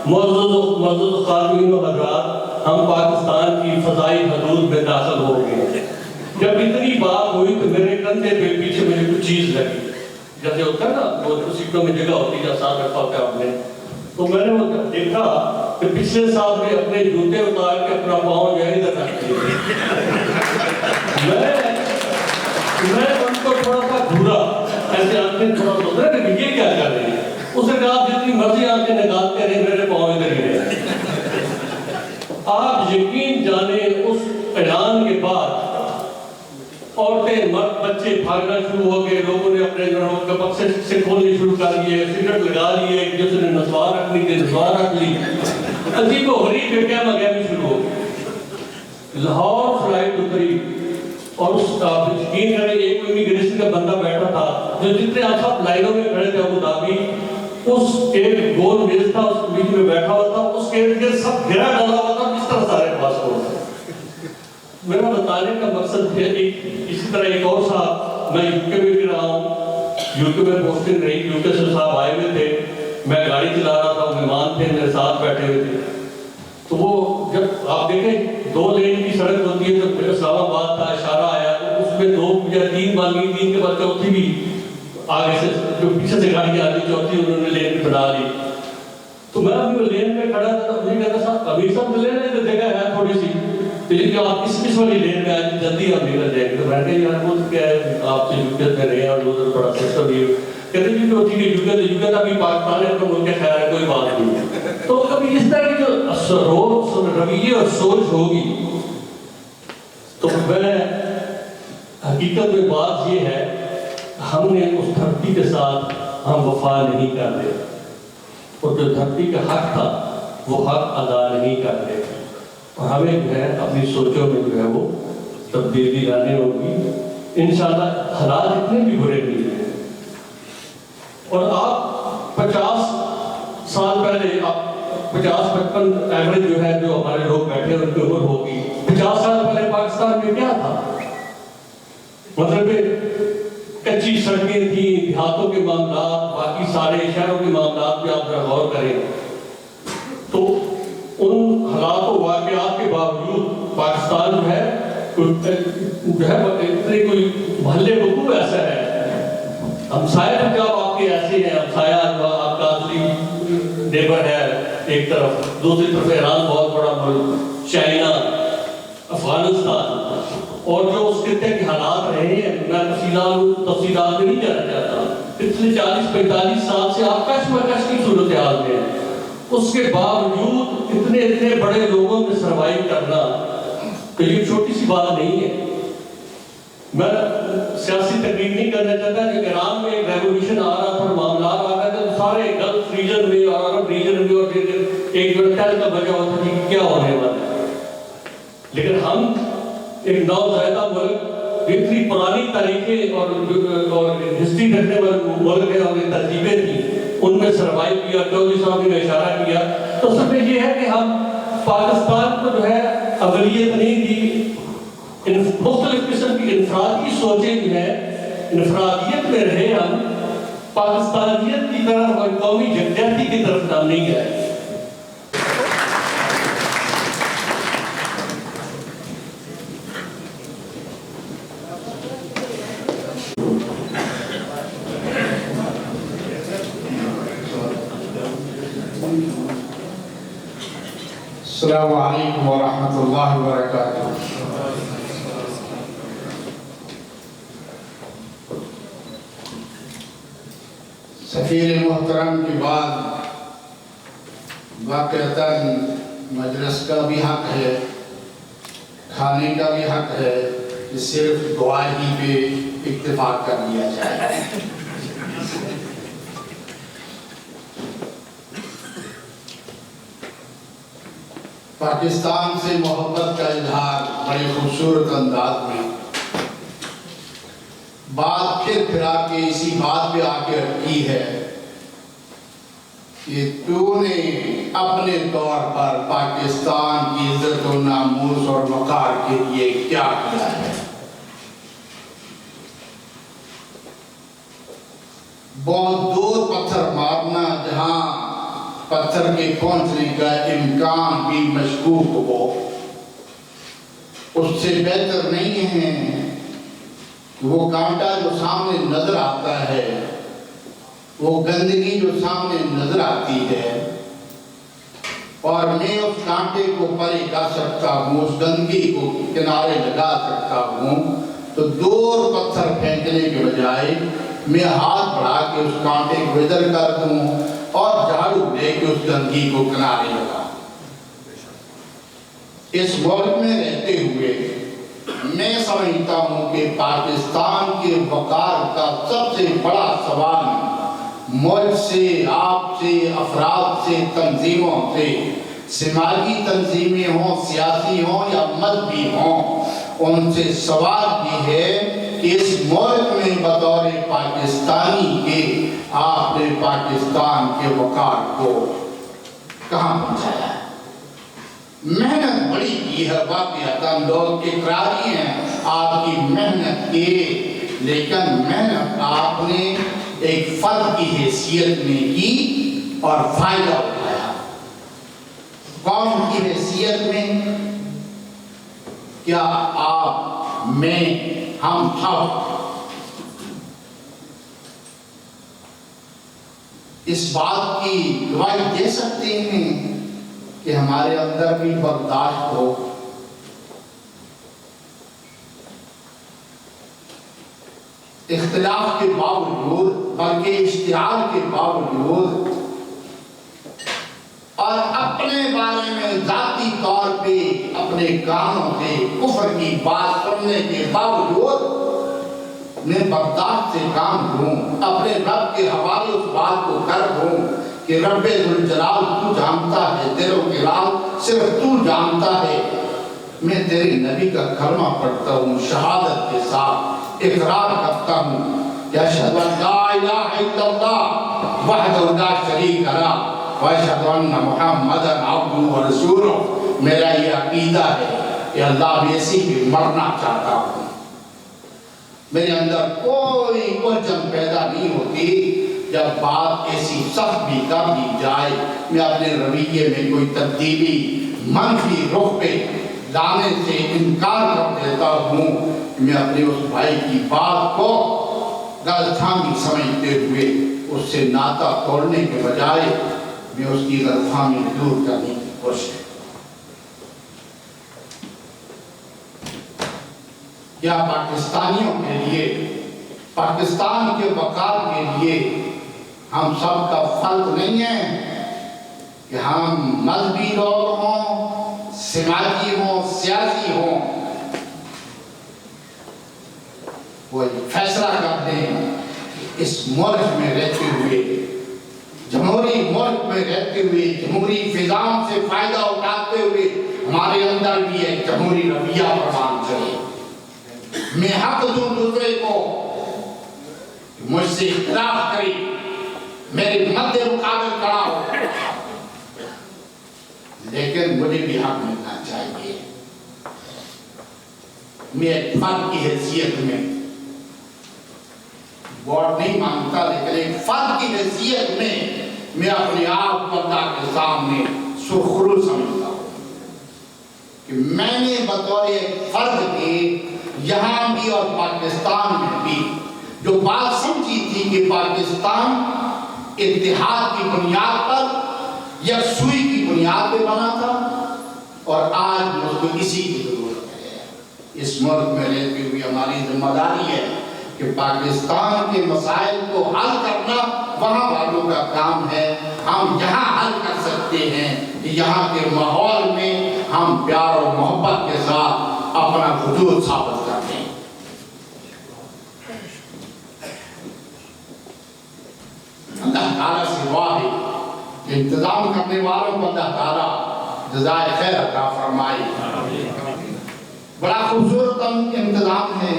S7: معزز خاتمین و حضرات، ہم پاکستان کی فضائی حدود میں داخل ہو گئے. جب اتنی بات ہوئی تو میرے کندھے پہ پیچھے مجھے کچھ چیز لگی، جیسے ہوتا ہے نا وہ سیٹوں میں جگہ ہوتی ہے ساتھ رکھا ہوتا ہے آپ نے. تو میں نے وہ دیکھا کہ پچھلے صاحب نے اپنے جوتے اتار کے اپنا پاؤں جو ہے ادھر رکھ دیا. میں ان کو تھوڑا سا گھورا، ایسے آنکھیں تھوڑا سوچ رہے کہ یہ کیا کر رہے ہیں. اس نے کہا جتنی مرضی آنکھیں نکالتے رہے، میرے پاؤں ادھر ہی رہے. آپ یقین جانیں اس اعلان کے بعد عورتیں مرد بچے بھاگنا شروع ہو گئے. لوگوں نے اپنے گھروں کے بکسے سے کھولنے شروع کر دیے، سگریٹ لگا لیے، جس نے نسوار رکھنی تھی نسوار رکھ لی. عجیب و غریب کے کیا مگہمی شروع ہو گئی. لاہور فلائٹ اتری اور اس آپ یقین کریں ایک امیگریشن کا بندہ بیٹھا تھا جو جتنے آپ سب لائنوں میں کھڑے تھے ابو دھابی، اس ایک گول میز تھا، اس میز میں بیٹھا ہوا تھا، اس کے ارد گرد سب گھیرا ڈالا ہوا تھا، اس طرح سارے پاسپورٹ تھے. میرا بتانے کا مقصد ہے اسی طرح ایک اور صاحب، میں یو کے میں بھی رہا ہوں، یو کے میں پوسٹنگ رہی، یو کے سے صاحب آئے ہوئے تھے، میں گاڑی چلا رہا تھا، مہمان تھے میرے ساتھ بیٹھے ہوئے تھے. تو وہ جب آپ دیکھیں 2 لین کی سڑک ہوتی ہے، تو اسلام آباد تھا، اشارہ آیا تو اس میں 2 یا 3 مانگی، 3 کے بعد چوتھی بھی آگے سے جو پیچھے سے گاڑی آتی چوتھی انہوں نے لین بنا لی. تو میں اپنی لین میں کھڑا تھا تو مجھے کہتا صاحب ابھی سب لین میں جگہ ہے تھوڑی سی، تو یہ کہ آپ کس والی لین میں آج جلدی آپ نکل جائیں گے. تو میں نے کہا یار وہ کیا ہے، آپ سے یوکے میں رہے ہیں اور ادھر بڑا سسٹم بھی کہتے ہیں جو ٹھیک ہے یوکے کا بھی پاکستان ہے تو ملک خیر ہے، کوئی بات نہیں. تو کبھی اس طرح کی جو رویے اور سوچ ہوگی تو میں حقیقت میں بات یہ ہے ہم نے اس دھرتی کے ساتھ ہم وفا نہیں کر رہے اور جو دھرتی کا حق تھا وہ حق ادا نہیں کر رہے. اور ہمیں جو ہے اپنی سوچوں میں جو ہے وہ تبدیلی لانے ہوگی. انشاءاللہ حالات اتنے بھی برے نہیں ہیں. اور آپ 50 سال پہلے آپ 50-55 ایوریج جو ہے جو ہمارے لوگ بیٹھے ان کی عمر ہوگی، 50 سال پہلے پاکستان میں کیا تھا؟ مطلب کچی سڑکیں تھیں، دیہاتوں کے معاملات، باقی سارے شہروں کے معاملات پہ آپ غور کریں تو ان حالات و واقعات کے باوجود پاکستان جو ہے اتنے کوئی محلے وقوع ایسا ہے. ہمسائے جو آپ کے ایسے ہیں، ہمسایہ جو آپ کا اصلی نیبر ہے ایک طرف، دوسری طرف ایران بہت بڑا ملک، چائنا، افغانستان، اور جو اس خطے کے حالات رہے ہیں میں تفصیلات میں نہیں جانا چاہتا. پچھلے 40-45 سال سے آپ کش کی صورتحال میں ہیں. اس کے باوجود اتنے بڑے لوگوں میں سروائیو کرنا تو یہ چھوٹی سی بات نہیں ہے. میں سیاسی تقریر نہیں کرنا چاہتا کہ ایران میں ایک ریولیوشن آ رہا تھا، معاملات آ رہے تھے تو سارے گلف ریجن میں اور عرب ریجن میں اور ایک جو ٹیل کا بجا ہوتا تھا کہ کیا ہونے والا ہے. لیکن ہم ایک نوزائیدہ ملک، اتنی پرانی تاریخیں اور ہسٹری رکھنے والے ملک ہے اور ترتیبیں تھیں، ان میں سروائیو کیا. چودھری صاحب نے اشارہ کیا تو سب میں یہ ہے کہ ہم پاکستان کو جو ہے اقلیت نہیں دی، مختلف قسم کی انفرادی سوچیں جو ہے انفرادیت میں رہے، ہم پاکستانیت کی طرف اور قومی یکجہتی کی طرف نام نہیں گئے.
S8: السلام علیکم ورحمۃ اللہ وبرکاتہ۔ سفیر محترم کے بعد واقعتاً مجلس کا بھی حق ہے، کھانے کا بھی حق ہے کہ صرف دعا ہی پہ اتفاق کر لیا جائے۔ پاکستان سے محبت کا اظہار بڑے خوبصورت انداز میں بات پھر کے اسی بات پہ آ کے اٹکی ہے کہ تو نے اپنے طور پر پاکستان کی عزت و ناموس اور وقار کے لیے کیا کیا ہے۔ بہت دور پتھر مارنا جہاں پتھر کے پہنچنے کا امکان بھی مشکوک ہو، اس سے بہتر نہیں ہے کہ وہ کانٹا جو سامنے نظر آتا ہے، وہ گندگی جو سامنے نظر آتی ہے، اور میں اس کانٹے کو پرے کر سکتا ہوں، اس گندگی کو کنارے لگا سکتا ہوں، تو دور پتھر پھینکنے کے بجائے میں ہاتھ بڑھا کے اس کانٹے کو ادھر کر دوں اور جھاڑو لے کے اس گندگی کو کنارے لگا۔ اس ملک میں رہتے ہوئے میں سمجھتا ہوں کہ پاکستان کے وقار کا سب سے بڑا سوال ملک سے، آپ سے، افراد سے، تنظیموں سے، سماجی تنظیمیں ہوں، سیاسی ہوں یا مذہبی ہوں، ان سے سوال یہ ہے کہ اس ملک میں بطور پاکستانی کے آپ نے پاکستان کے وقار کو کہاں پہنچایا ہے۔ محنت بڑی کی ہے، واقعتاً لوگ اقراری ہیں آپ کی محنت کے، لیکن محنت آپ نے ایک فرد کی حیثیت میں کی اور فائدہ اٹھایا۔ قوم کی حیثیت میں کیا آپ میں ہم سب اس بات کی گواہی دے سکتے ہیں کہ ہمارے اندر بھی برداشت ہو، اختلاف کے باوجود، بلکہ اشتعال کے باوجود، اور اپنے بارے میں ذاتی طور پہ اپنے کانوں سے کفر کی بات سننے کے باوجود میں برداشت سے کام دوں، اپنے رب کے حوالے اس بات کو کر دوں کہ رب ذوالجلال تو جانتا ہے، دلوں کے راز صرف تو جانتا ہے۔ میں تیرے نبی کا کلمہ پڑھتا ہوں، شہادت کے ساتھ اقرار کرتا ہوں کہ اشہد ان لا الہ الا اللہ وحدہ لا شریک لہ واشہد ان محمدا عبدہ ورسولہ۔ میرا یہ عقیدہ ہے کہ اللہ ویسی بھی مرنا چاہتا ہوں، میرے اندر کوئی الجھن پیدا نہیں ہوتی جب بات ایسی سخت بھی کر دی جائے۔ میں اپنے رویے میں کوئی تبدیلی منفی رخ پہ لانے سے انکار کر دیتا ہوں کہ میں اپنے اس بھائی کی بات کو غلط فہمی سمجھتے ہوئے اس سے ناطہ توڑنے کے بجائے میں اس کی غلط فہمی دور کرنے کی کوشش۔ کیا پاکستانیوں کے لیے، پاکستان کے وقار کے لیے ہم سب کا فرض نہیں ہے کہ ہم مذہبی لوگ ہوں، سماجی ہوں، سیاسی ہوں، وہ فیصلہ کر دیں کہ اس ملک میں رہتے ہوئے، جمہوری ملک میں رہتے ہوئے، جمہوری فضاؤں سے فائدہ اٹھاتے ہوئے ہمارے اندر بھی ایک جمہوری رویہ پروان چاہیے۔ میں حق دوں دوسرے کو، مجھ سے اختلاف کری، میرے مد مقابل کھڑا ہو، لیکن مجھے بھی حق ملنا چاہیے۔ میں ایک فرد کی حیثیت میں ووٹ نہیں مانگتا، لیکن ایک فرد کی حیثیت میں میں اپنے آپ کو اللہ کے سامنے سرخرو سمجھتا ہوں کہ میں نے بطور ایک فرد کے یہاں بھی اور پاکستان میں بھی جو بات سمجھی تھی کہ پاکستان اتحاد کی بنیاد پر، یکسوئی کی بنیاد پہ بنا تھا، اور آج مجھ کو اسی کی ضرورت ہے۔ اس ملک میں رہتے ہوئے ہماری ذمہ داری ہے کہ پاکستان کے مسائل کو حل کرنا وہاں والوں کا کام ہے۔ ہم یہاں حل کر سکتے ہیں کہ یہاں کے ماحول میں ہم پیار اور محبت کے ساتھ اپنا وجود ثابت کرتے ہیں۔ اللہ تعالیٰ سے دعا ہے کہ انتظام کرنے والوں کو اللہ تعالیٰ جزائے خیر عطا فرمائے۔ بڑا خوبصورت انتظام ہے،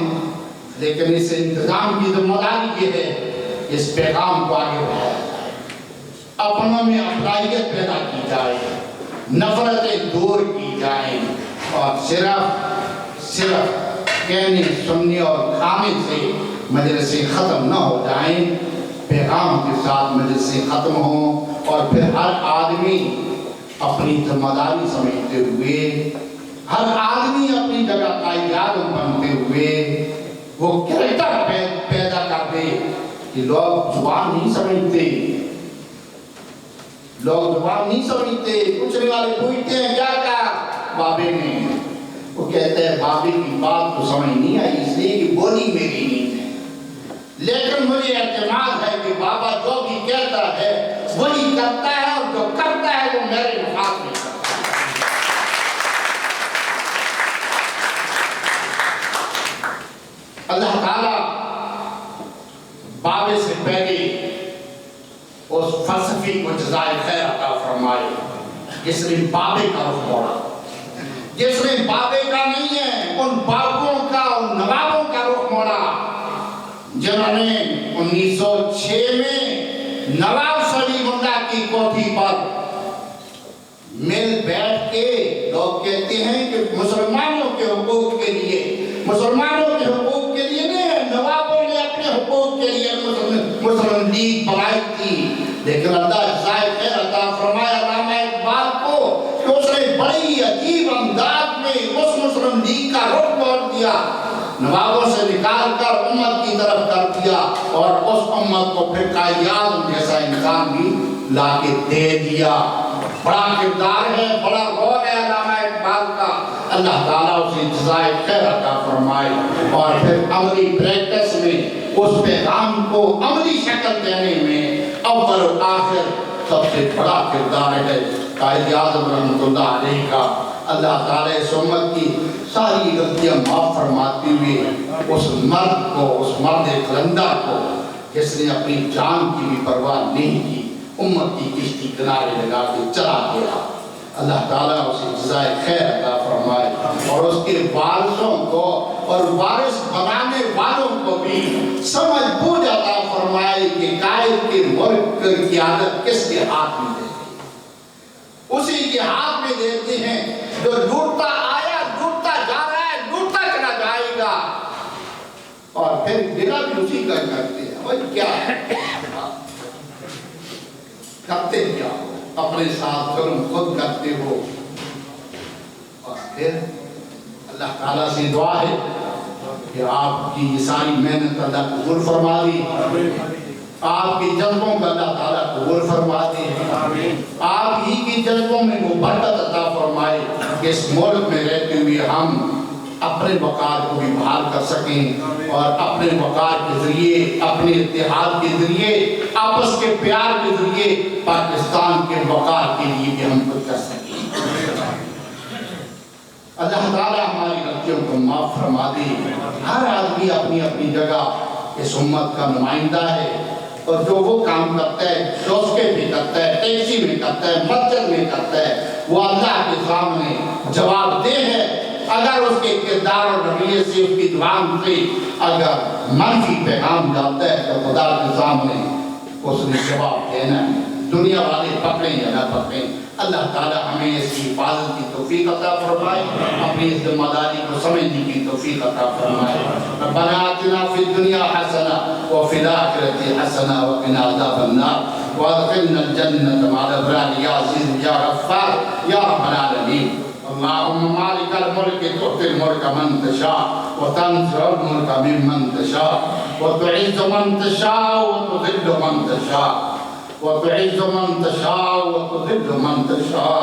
S8: لیکن اس انتظام کی ذمہ داری یہ ہے کہ اس پیغام کو آگے بڑھایا جائے، اپنوں میں افرائیت پیدا کی جائے، نفرتیں دور کی جائیں، اور صرف کہنے سننے اور کھانے سے مجلسیں ختم نہ ہو جائیں، پیغام کے ساتھ مجلسیں ختم ہوں، اور پھر ہر آدمی اپنی ذمہ داری سمجھتے ہوئے، ہر آدمی اپنی جگہ قائد بنتے ہوئے وہ کریکٹر پیدا کر دے کہ لوگ زبان نہیں سمجھتے، پوچھنے والے پوچھتے ہیں کیا کہا بابے نے، وہ کہتے ہیں بابے کی بات تو سمجھ نہیں آئی اس لیے کہ بولی میری نہیں ہے، لیکن مجھے اعتماد ہے کہ بابا جو بھی کہتا ہے وہی کرتا ہے، اور جو کرتا ہے وہ میرے مفاد میں کرتا ہے۔ اللہ تعالیٰ بابے سے پہلے اس فلسفی کو جزائے خیر عطا فرمائے جس نے بابے کا رخ موڑا، جس نے بابے کا نہیں ہے ان بابوں کا، ان نوابوں کا رخ موڑا جنہوں نے 1906 میں نواب سلیم اللہ کی کوٹھی پر مل بیٹھ کے لوگ کہتے ہیں کہ مسلمانوں کے حقوق کے لیے، مسلمانوں کے حقوق کے لیے نہیں، نوابوں نے اپنے حقوق کے لیے مسلم لیگ بنائی تھی، لیکن اللہ جزائے خیر عطا فرمایا علامہ اقبال کو کہ اس نے بڑی عجیب انداز میں اس مسلم لیگ کا رخ موڑ دیا، نوابوں سے نکال کر امت کی طرف کر دیا، اور اس امت کو پھر قائد اعظم جیسا انسان بھی لا کے دے دیا۔ بڑا کردار ہے، بڑا غور ہے علامہ اقبال کا، اللہ تعالیٰ اسے جزائے خیر عطا فرمائے، اور پھر عملی پریکٹس میں اس پیغام کو عملی شکل دینے میں اول و آخر سب سے بڑا کردار ہے قائد اعظم رحمۃ اللہ علیہ کا۔ اللہ تعالیٰ اس امت کی ساری غلطیاں معاف فرماتے ہوئے اس مرد کو، اس مرد قلندر کو جس نے اپنی جان کی بھی پرواہ نہیں کی، امت کی کشتی کنارے لگا کے چلا گیا، اللہ تعالیٰ اسے جزائے خیر عطا فرمائے، اور اس کے وارثوں کو اور وارث بنانے والوں کو بھی سمجھ بوجھ عطا فرمائے کہ قائد کے ملک کی قیادت کس کے ہاتھ میں دیتے ہیں، اسی کے ہاتھ میں دیتے ہیں جو لوٹتا آیا، لوٹتا جا رہا ہے، لوٹتا چلا جائے گا، اور پھر گلا بھی اسی کا کرتے ہیں۔ وہ کیا کرتے کیا ہو، اپنے ساتھ ظلم خود کرتے ہو، اور پھر اللہ تعالیٰ سے دعا ہے کہ آپ کی یہ ساری محنت اللہ قبول فرما دی، آپ کے جذبوں کا اللہ تعالیٰ قبول فرما دے، آپ ہی کے جذبوں میں وہ برکت عطا فرمائے کہ اس ملک میں رہتے ہوئے ہم اپنے وقار کو بھی بحال کر سکیں، اور اپنے وقار کے ذریعے، اپنے اتحاد کے ذریعے، آپس کے پیار کے ذریعے پاکستان کے وقار کے لیے بھی ہم کچھ کر سکیں۔ اللہ تعالیٰ ہماری غلطیوں کو معاف فرما دے۔ ہر آدمی اپنی اپنی جگہ اس امت کا نمائندہ ہے، اور جو وہ کام کرتا ہے، چوسکے بھی کرتا ہے، ٹیکسی میں کرتا ہے، مسجد میں کرتا ہے، وہ اللہ کے سامنے جواب دہ ہے۔ اگر اس کے کردار اور رویے سے، اس کی زبان سے اگر منفی پیغام جاتا ہے تو خدا کے سامنے اس نے جواب دینا ہے، دنیا والے پکڑیں یا نہ پکڑیں۔ اللہ تعالیٰ ہمیں اس کی حفاظت کی توفیق عطا فرمائے، اپنی اس ذمہ داری کو سمجھنے کی توفیق عطا فرمائے۔ ربنا آتنا فی الدنیا حسنہ وفی الآخرۃ حسنہ وقنا عذاب النار وادخلنا الجنة مع الأبرار یا عزیز یا غفار یا رب العالمین۔ اللهم مالك الملك تؤتي الملك من تشاء وتنزع الملك ممن تشاء وتعز من تشاء وتذل من تشاء وتعز من تشاء وتذل من تشاء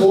S9: 2